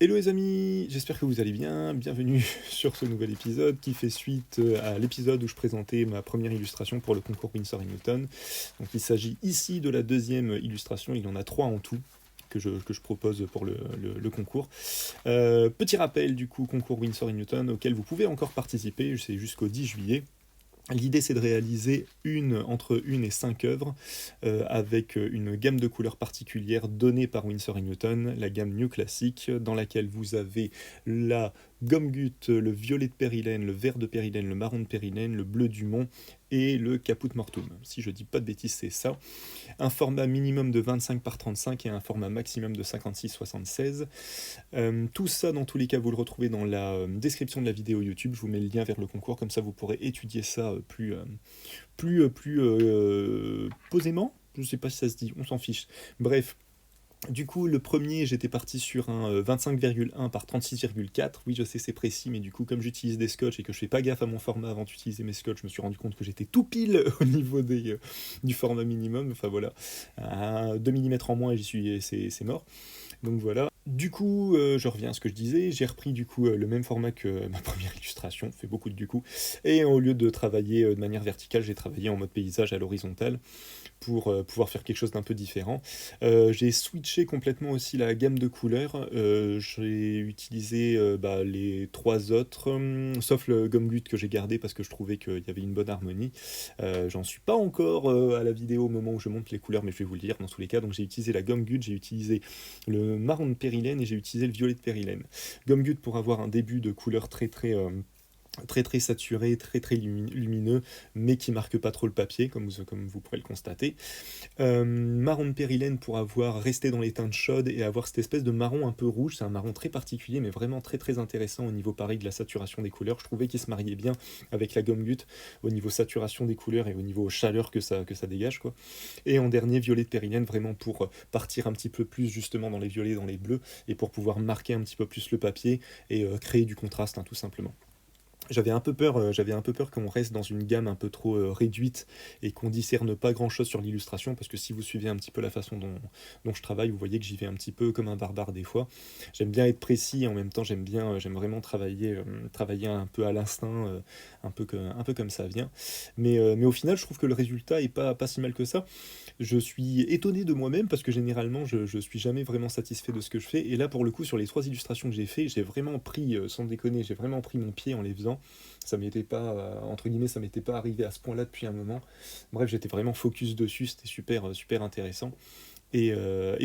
Hello les amis, j'espère que vous allez bien, bienvenue sur ce nouvel épisode qui fait suite à l'épisode où je présentais ma première illustration pour le concours Winsor & Newton. Donc il s'agit ici de la deuxième illustration, il y en a 3 en tout que je propose pour le concours. Petit rappel du coup, concours Winsor & Newton auquel vous pouvez encore participer, c'est jusqu'au 10 juillet. L'idée, c'est de réaliser entre 1 et 5 œuvres avec une gamme de couleurs particulières donnée par Winsor & Newton, la gamme New Classic, dans laquelle vous avez la gomme goutte, le violet de périlène, le vert de périlène, le marron de périlène, le bleu du Mont et le caput mortuum. Si je dis pas de bêtises, c'est ça. Un format minimum de 25 par 35 et un format maximum de 56-76. Tout ça, dans tous les cas, vous le retrouvez dans la description de la vidéo YouTube. Je vous mets le lien vers le concours, comme ça vous pourrez étudier ça plus posément. Je sais pas si ça se dit, on s'en fiche. Bref. Du coup, le premier, j'étais parti sur un 25,1 par 36,4. Oui, je sais, c'est précis, mais du coup, comme j'utilise des scotch et que je fais pas gaffe à mon format avant d'utiliser mes scotch, je me suis rendu compte que j'étais tout pile au niveau du format minimum. Enfin voilà, 2 mm en moins et c'est mort. Donc voilà. Du coup, je reviens à ce que je disais, j'ai repris du coup le même format que ma première illustration, fait beaucoup de du coup, et au lieu de travailler de manière verticale, j'ai travaillé en mode paysage à l'horizontale pour pouvoir faire quelque chose d'un peu différent. J'ai switché complètement aussi la gamme de couleurs, j'ai utilisé les 3 autres, sauf le gomme goutte que j'ai gardé parce que je trouvais qu'il y avait une bonne harmonie. J'en suis pas encore à la vidéo au moment où je monte les couleurs, mais je vais vous le dire dans tous les cas. Donc j'ai utilisé la gomme goutte, j'ai utilisé le marron de périlène et j'ai utilisé le violet de périlène. Gomme goutte pour avoir un début de couleur très saturé, très lumineux, mais qui marque pas trop le papier, comme vous pourrez le constater. Marron de périlène pour avoir resté dans les teintes chaudes et avoir cette espèce de marron un peu rouge. C'est un marron très particulier, mais vraiment très intéressant au niveau pareil de la saturation des couleurs. Je trouvais qu'il se mariait bien avec la gomme goutte au niveau saturation des couleurs et au niveau chaleur que ça dégage, quoi. Et en dernier, violet de périlène, vraiment pour partir un petit peu plus justement dans les violets, dans les bleus, et pour pouvoir marquer un petit peu plus le papier et créer du contraste, hein, tout simplement. J'avais un peu peur qu'on reste dans une gamme un peu trop réduite et qu'on discerne pas grand-chose sur l'illustration, parce que si vous suivez un petit peu la façon dont je travaille, vous voyez que j'y vais un petit peu comme un barbare des fois. J'aime bien être précis et en même temps j'aime vraiment travailler un peu à l'instinct, un peu comme ça vient. Mais au final, je trouve que le résultat est pas si mal que ça. Je suis étonné de moi-même parce que généralement je suis jamais vraiment satisfait de ce que je fais, et là pour le coup sur les 3 illustrations que j'ai fait, j'ai vraiment pris, sans déconner, j'ai vraiment pris mon pied en les faisant. Ça m'était pas, entre guillemets, ça m'était pas arrivé à ce point là depuis un moment. Bref, j'étais vraiment focus dessus, c'était super intéressant. Et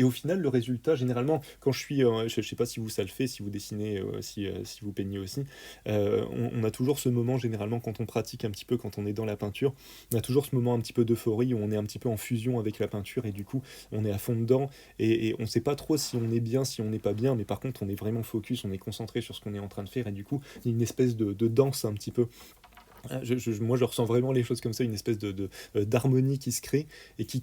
au final, le résultat, généralement, quand je suis, je sais pas si vous ça le fait, si vous dessinez, si vous peignez aussi, on a toujours ce moment, généralement, quand on pratique un petit peu, quand on est dans la peinture, on a toujours ce moment un petit peu d'euphorie où on est un petit peu en fusion avec la peinture et du coup, on est à fond dedans et on sait pas trop si on est bien, si on n'est pas bien, mais par contre, on est vraiment focus, on est concentré sur ce qu'on est en train de faire et du coup, il y a une espèce de danse un petit peu. Moi, je ressens vraiment les choses comme ça, une espèce d'harmonie qui se crée et qui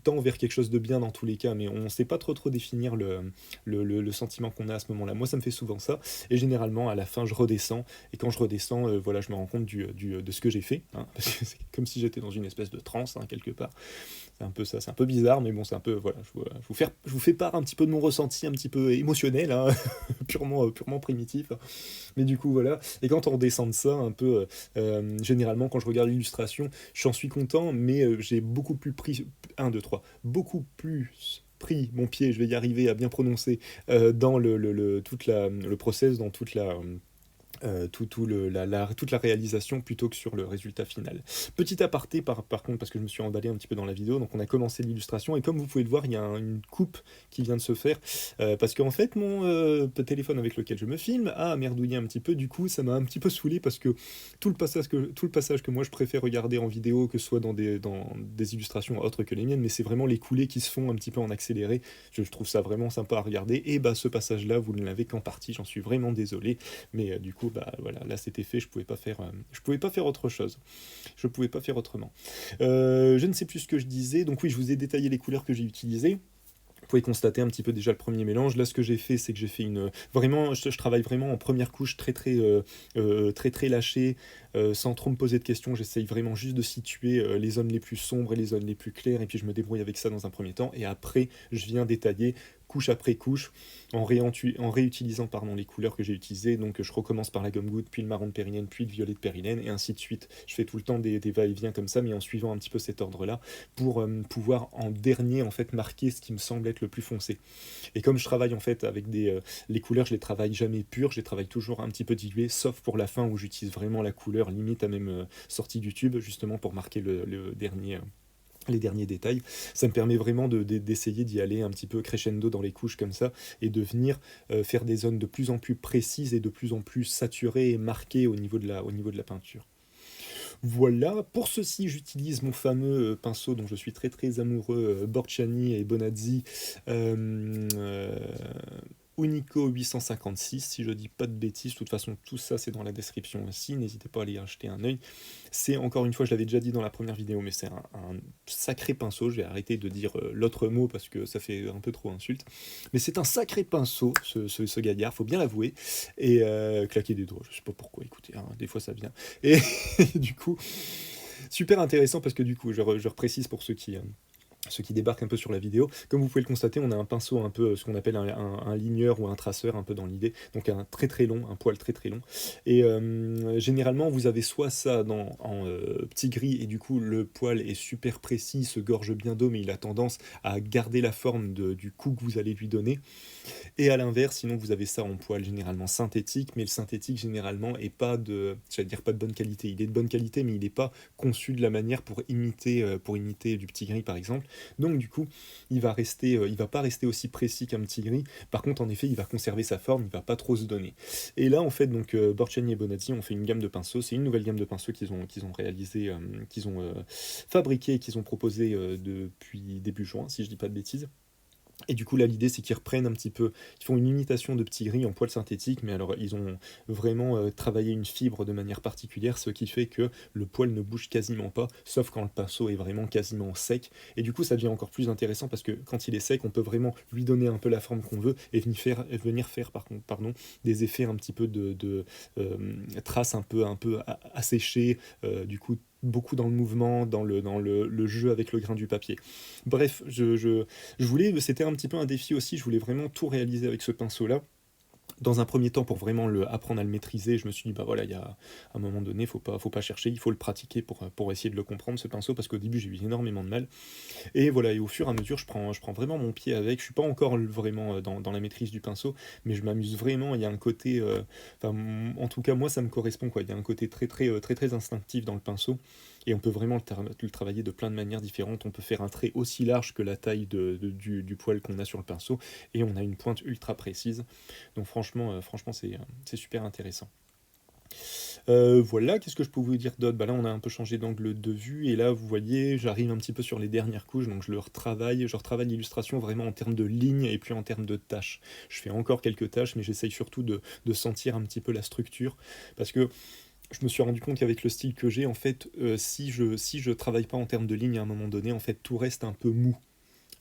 tend vers quelque chose de bien dans tous les cas, mais on ne sait pas trop définir le sentiment qu'on a à ce moment-là. Moi, ça me fait souvent ça, et généralement, à la fin, je redescends, et quand je redescends, voilà, je me rends compte de ce que j'ai fait, hein, parce que c'est comme si j'étais dans une espèce de transe, hein, quelque part. C'est un peu ça, c'est un peu bizarre, mais bon, c'est un peu, voilà, je vous fais part un petit peu de mon ressenti, un petit peu émotionnel, hein, purement primitif. Mais du coup, voilà, et quand on redescend de ça, un peu, généralement, quand je regarde l'illustration, j'en suis content, mais j'ai beaucoup plus pris, 1, 2, 3, beaucoup plus pris mon pied, je vais y arriver à bien prononcer, dans le process, dans toute la réalisation plutôt que sur le résultat final. Petit aparté par contre, parce que je me suis emballé un petit peu dans la vidéo, donc on a commencé l'illustration et comme vous pouvez le voir, il y a une coupe qui vient de se faire parce qu'en fait mon téléphone avec lequel je me filme a merdouillé un petit peu, du coup ça m'a un petit peu saoulé parce que tout le passage que moi je préfère regarder en vidéo, que ce soit dans des illustrations autres que les miennes, mais c'est vraiment les coulées qui se font un petit peu en accéléré, je trouve ça vraiment sympa à regarder, et bah ce passage là vous ne l'avez qu'en partie, j'en suis vraiment désolé, mais du coup bah voilà, là c'était fait, je pouvais pas faire autre chose, je pouvais pas faire autrement. Je ne sais plus ce que je disais, donc oui, je vous ai détaillé les couleurs que j'ai utilisées. Vous pouvez constater un petit peu déjà le premier mélange. Là, ce que j'ai fait, c'est que j'ai fait vraiment, je travaille vraiment en première couche très lâchée, sans trop me poser de questions. J'essaye vraiment juste de situer les zones les plus sombres et les zones les plus claires, et puis je me débrouille avec ça dans un premier temps. Et après, je viens détailler couche après couche, en réutilisant pardon, les couleurs que j'ai utilisées. Donc je recommence par la gomme goutte, puis le marron de périlène, puis le violet de périlène, et ainsi de suite. Je fais tout le temps des va-et-vient comme ça, mais en suivant un petit peu cet ordre-là, pour pouvoir en dernier en fait marquer ce qui me semble être le plus foncé. Et comme je travaille en fait avec les couleurs, je les travaille jamais pures, je les travaille toujours un petit peu diluées, sauf pour la fin où j'utilise vraiment la couleur limite à même sortie du tube, justement pour marquer le dernier. Les derniers détails, ça me permet vraiment d'essayer d'y aller un petit peu crescendo dans les couches comme ça, et de venir faire des zones de plus en plus précises et de plus en plus saturées et marquées au niveau de la peinture. Voilà, pour ceci j'utilise mon fameux pinceau dont je suis très très amoureux, Borchani et Bonazzi, euh, euh, Unico 856, si je dis pas de bêtises. De toute façon, tout ça c'est dans la description aussi, n'hésitez pas à aller y jeter un œil. C'est, encore une fois, je l'avais déjà dit dans la première vidéo, mais c'est un sacré pinceau. Je vais arrêter de dire l'autre mot parce que ça fait un peu trop insulte. Mais c'est un sacré pinceau, ce gaillard, faut bien l'avouer. Et claquer des doigts, je sais pas pourquoi, écoutez, hein, des fois ça vient. Et du coup, super intéressant parce que du coup, je reprécise pour ceux qui débarquent un peu sur la vidéo. Comme vous pouvez le constater, on a un pinceau un peu, ce qu'on appelle un ligneur ou un traceur, un peu dans l'idée. Donc un très très long, un poil très très long. Et généralement, vous avez soit ça en petit gris, et du coup, le poil est super précis, se gorge bien d'eau, mais il a tendance à garder la forme du coup que vous allez lui donner. Et à l'inverse, sinon vous avez ça en poil généralement synthétique, mais le synthétique généralement est pas de, j'allais dire pas de bonne qualité. Il est de bonne qualité, mais il n'est pas conçu de la manière pour imiter du petit gris par exemple. Donc du coup, il va pas rester aussi précis qu'un petit gris. Par contre, en effet, il va conserver sa forme, il va pas trop se donner. Et là, en fait, donc Borchani et Bonazzi ont fait une gamme de pinceaux. C'est une nouvelle gamme de pinceaux qu'ils ont réalisé, qu'ils ont fabriqué, qu'ils ont proposé depuis début juin, si je dis pas de bêtises. Et du coup, là, l'idée, c'est qu'ils reprennent un petit peu, ils font une imitation de petits gris en poil synthétique, mais alors ils ont vraiment travaillé une fibre de manière particulière, ce qui fait que le poil ne bouge quasiment pas, sauf quand le pinceau est vraiment quasiment sec. Et du coup, ça devient encore plus intéressant parce que quand il est sec, on peut vraiment lui donner un peu la forme qu'on veut et venir faire par contre, pardon, des effets un petit peu de traces un peu asséchées, du coup, beaucoup dans le mouvement, le jeu avec le grain du papier. Bref, je voulais, c'était un petit peu un défi aussi, je voulais vraiment tout réaliser avec ce pinceau-là. Dans un premier temps, pour vraiment apprendre à le maîtriser, je me suis dit, bah voilà, il y a à un moment donné, faut pas chercher, il faut le pratiquer pour essayer de le comprendre, ce pinceau, parce qu'au début, j'ai eu énormément de mal. Et voilà, et au fur et à mesure, je prends vraiment mon pied avec. Je suis pas encore vraiment dans la maîtrise du pinceau, mais je m'amuse vraiment. Il y a un côté, en tout cas, moi, ça me correspond, quoi. Il y a un côté très instinctif dans le pinceau. Et on peut vraiment le travailler de plein de manières différentes. On peut faire un trait aussi large que la taille du poil qu'on a sur le pinceau, et on a une pointe ultra précise. Donc franchement c'est super intéressant. Voilà, qu'est-ce que je peux vous dire d'autre? Bah là, on a un peu changé d'angle de vue, et là, vous voyez, j'arrive un petit peu sur les dernières couches, donc je retravaille l'illustration vraiment en termes de lignes et puis en termes de tâches. Je fais encore quelques tâches, mais j'essaye surtout de sentir un petit peu la structure, parce que je me suis rendu compte qu'avec le style que j'ai, en fait, si je travaille pas en termes de lignes à un moment donné, en fait, tout reste un peu mou.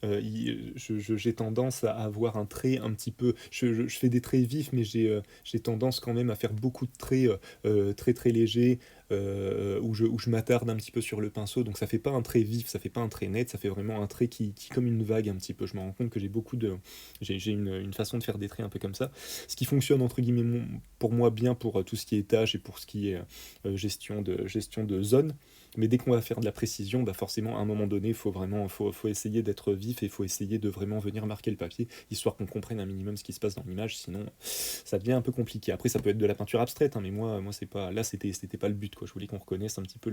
J'ai tendance à avoir un trait un petit peu. Je fais des traits vifs, mais j'ai tendance quand même à faire beaucoup de traits très légers, où je m'attarde un petit peu sur le pinceau. Donc ça fait pas un trait vif, ça fait pas un trait net, ça fait vraiment un trait qui comme une vague un petit peu. Je me rends compte que j'ai une façon de faire des traits un peu comme ça. Ce qui fonctionne entre guillemets pour moi bien pour tout ce qui est tâche et pour ce qui est gestion de zone. Mais dès qu'on va faire de la précision, bah forcément, à un moment donné, faut essayer d'être vif, et il faut essayer de vraiment venir marquer le papier, histoire qu'on comprenne un minimum ce qui se passe dans l'image, sinon ça devient un peu compliqué. Après, ça peut être de la peinture abstraite, hein, mais moi c'est pas, là, c'était pas le but, quoi. Je voulais qu'on reconnaisse un petit peu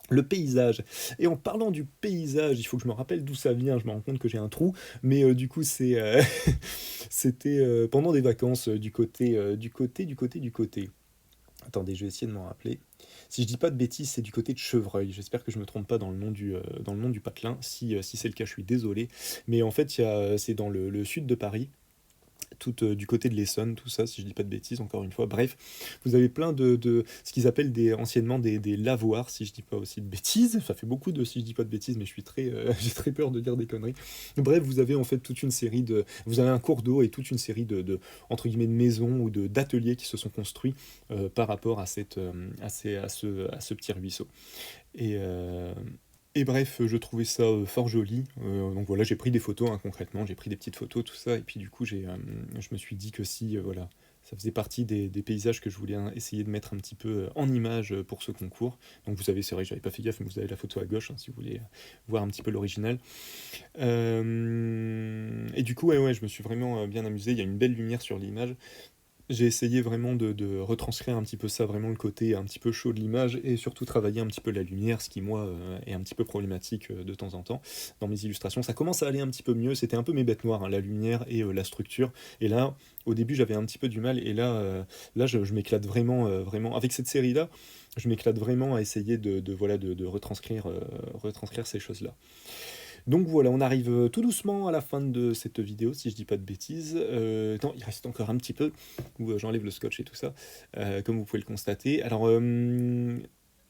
le paysage. Et en parlant du paysage, il faut que je me rappelle d'où ça vient, je me rends compte que j'ai un trou, mais du coup, c'était pendant des vacances du côté. Attendez, je vais essayer de m'en rappeler. Si je dis pas de bêtises, c'est du côté de Chevreuil. J'espère que je me trompe pas dans le nom du patelin. Si c'est le cas, je suis désolé. Mais en fait, c'est dans le sud de Paris, tout du côté de l'Essonne, tout ça, si je dis pas de bêtises, encore une fois. Bref, vous avez plein de ce qu'ils appellent anciennement des lavoirs, si je dis pas aussi de bêtises. Ça fait beaucoup de si je dis pas de bêtises, mais j'ai très peur de dire des conneries. Bref, vous avez en fait toute une série vous avez un cours d'eau et toute une série entre guillemets de maisons ou d'ateliers qui se sont construits par rapport à ce petit ruisseau. Et Et bref, je trouvais ça fort joli. Donc voilà, j'ai pris des photos, hein, concrètement, j'ai pris des petites photos, tout ça. Et puis du coup, je me suis dit que si, voilà, ça faisait partie des paysages que je voulais essayer de mettre un petit peu en image pour ce concours. Donc vous savez, c'est vrai que j'avais pas fait gaffe, mais vous avez la photo à gauche, hein, si vous voulez voir un petit peu l'original. Et du coup, ouais, je me suis vraiment bien amusé. Il y a une belle lumière sur l'image. J'ai essayé vraiment de retranscrire un petit peu ça, vraiment le côté un petit peu chaud de l'image, et surtout travailler un petit peu la lumière, ce qui moi est un petit peu problématique de temps en temps dans mes illustrations. Ça commence à aller un petit peu mieux, c'était un peu mes bêtes noires, hein, la lumière et la structure. Et là, au début j'avais un petit peu du mal, et là je m'éclate vraiment, vraiment. Avec cette série-là, je m'éclate vraiment à essayer voilà, de retranscrire, retranscrire ces choses-là. Donc voilà, on arrive tout doucement à la fin de cette vidéo, si je dis pas de bêtises. Non, il reste encore un petit peu, où j'enlève le scotch et tout ça, comme vous pouvez le constater. Alors,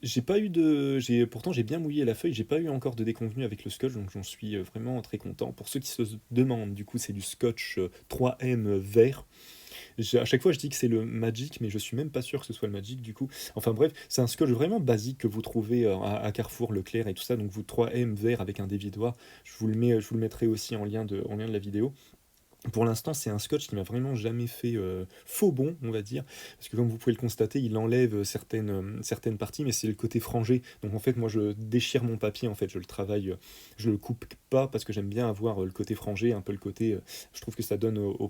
j'ai pas eu de... Pourtant, j'ai bien mouillé la feuille, j'ai pas eu encore de déconvenu avec le scotch, donc j'en suis vraiment très content. Pour ceux qui se demandent, du coup, c'est du scotch 3M vert. À chaque fois, je dis que c'est le Magic, mais je suis même pas sûr que ce soit le Magic du coup. Enfin bref, c'est un scotch vraiment basique que vous trouvez à Carrefour, Leclerc et tout ça. Donc vous 3M vert avec un dévidoir. Je vous le mettrai aussi en lien de la vidéo. Pour l'instant, c'est un scotch qui m'a vraiment jamais fait faux bon, on va dire, parce que comme vous pouvez le constater, il enlève certaines parties, mais c'est le côté frangé. Donc en fait, moi, je déchire mon papier, en fait, je le travaille, je le coupe pas parce que j'aime bien avoir le côté frangé, un peu le côté, je trouve que ça donne au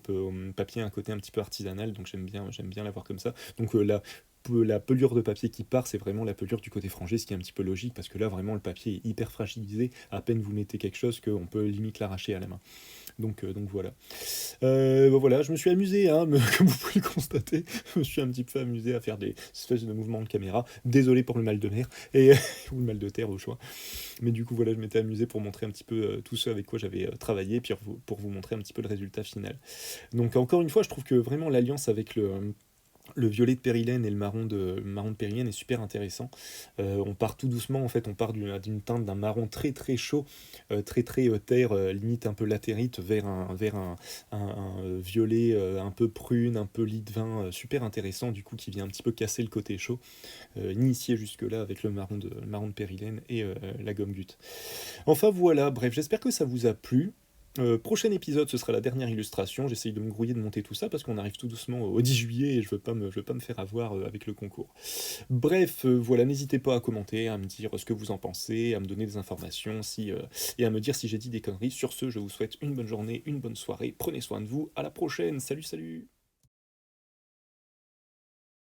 papier un côté un petit peu artisanal, donc j'aime bien l'avoir comme ça. Donc la pelure de papier qui part, c'est vraiment la pelure du côté frangé, ce qui est un petit peu logique, parce que là, vraiment, le papier est hyper fragilisé. À peine vous mettez quelque chose qu'on peut limite l'arracher à la main. Donc voilà. Voilà, je me suis amusé, hein, comme vous pouvez le constater, je me suis un petit peu amusé à faire des espèces de mouvements de caméra. Désolé pour le mal de mer, et, ou le mal de terre au choix. Mais du coup, voilà, je m'étais amusé pour montrer un petit peu tout ce avec quoi j'avais travaillé, puis pour vous montrer un petit peu le résultat final. Donc encore une fois, je trouve que vraiment l'alliance avec le violet de périlène et le marron de périlène est super intéressant. On part tout doucement, en fait, on part d'une teinte d'un marron très très chaud, très très terre, limite un peu latérite, vers un violet un peu prune, un peu lit de vin, super intéressant, du coup, qui vient un petit peu casser le côté chaud, initié jusque-là avec le marron de périlène et la gomme goutte. Enfin voilà, bref, j'espère que ça vous a plu. Prochain épisode, ce sera la dernière illustration. J'essaye de me grouiller de monter tout ça parce qu'on arrive tout doucement au 10 juillet et je veux pas me faire avoir avec le concours. Bref, voilà, n'hésitez pas à commenter, à me dire ce que vous en pensez, à me donner des informations et à me dire si j'ai dit des conneries. Sur ce, je vous souhaite une bonne journée, une bonne soirée. Prenez soin de vous. À la prochaine. Salut, salut.